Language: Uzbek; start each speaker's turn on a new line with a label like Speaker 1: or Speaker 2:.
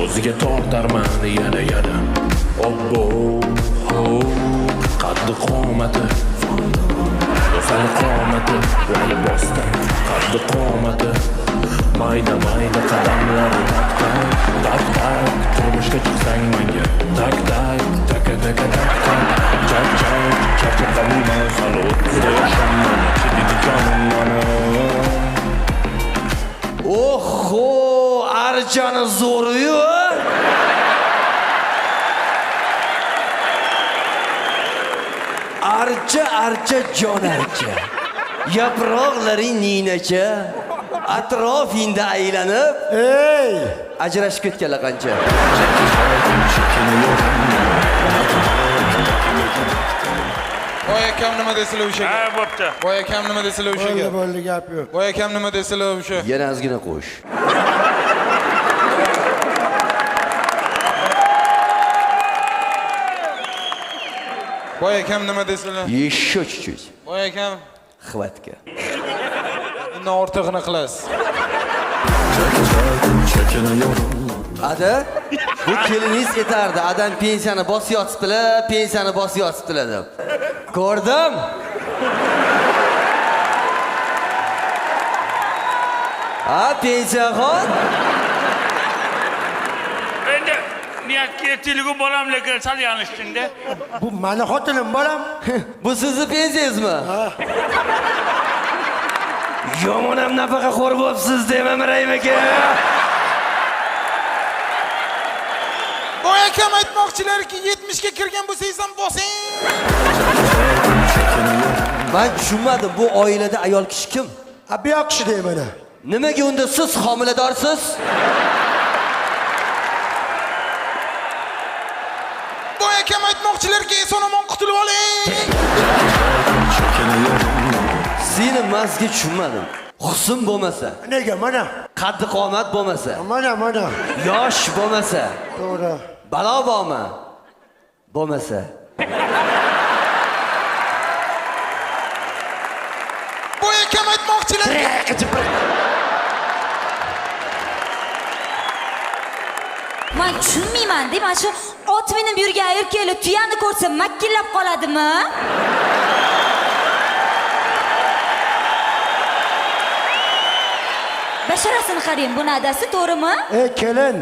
Speaker 1: o'ziga tortarman yana obbo qaddi qomati o'zani qomati voy bosdim qaddi qomati mayda qadamlari tak turmushga chiqsang menga tak charchamayman hali o'ttizda yoshimman chididi jonim mana
Speaker 2: Oho, arjani zo'ri-yu. Archa jon archa. Yaproqlaring ninacha. Atrofingda aylanib,
Speaker 3: Ey!
Speaker 2: ajrashib ketganlar qancha.
Speaker 4: Boy akam nima desalar o'sha.
Speaker 5: Ha, bo'pti.
Speaker 4: Boy akam nima desalar o'sha.
Speaker 3: Bo'ldi gap yo'q.
Speaker 4: Boy akam nima desalar o'sha.
Speaker 2: Yana ozgina qo'sh.
Speaker 4: Boy akam nima desalar.
Speaker 2: Еще чуть-чуть.
Speaker 4: Boy akam
Speaker 2: Xvatga.
Speaker 4: undan ortig'ini qilasiz.
Speaker 2: Ada, bu keliningiz etardi. Adam pensiyani bosib yotibdilar, deb. Ko'rdim. Ha, pensiyaxon.
Speaker 5: Endi niyatga ertaligu bolam lekin sal yanishdingda.
Speaker 3: Bu meni xotinim bolam.
Speaker 2: Bu sizni pensiyangizmi? Yomon ham nafaqa xo'r bo'libsiz, deyman Rahim aka.
Speaker 4: Boy akam aytmoqchilarki 70 ga kirgan bo'lsangiz ham bosing.
Speaker 2: Men tushunmadim, bu oilada ayol kishi kim?
Speaker 3: Bu yoq kishi deyman.
Speaker 2: Nimaga unda siz homiladorsiz?
Speaker 4: Boy akam aytmoqchilarki eson-omon qutulib oling.
Speaker 2: Seni mazga tushunmadim. Husn bo'lmasa,
Speaker 3: Nega mana?
Speaker 2: qaddi qomat bo'lmasa,
Speaker 3: Mana.
Speaker 2: yosh bo'lmasa,
Speaker 3: To'g'ri.
Speaker 2: balo bormi? Bo'lmasa.
Speaker 4: Boy akam aytmoqchilarki
Speaker 6: Men tushunmayman-da, mana shu ot minib yurgan erkaklar tuyani ko'rsa makkillab qoladimi? Basharasini qarang, bu nadasi to'g'rimi?
Speaker 3: Ey kelin,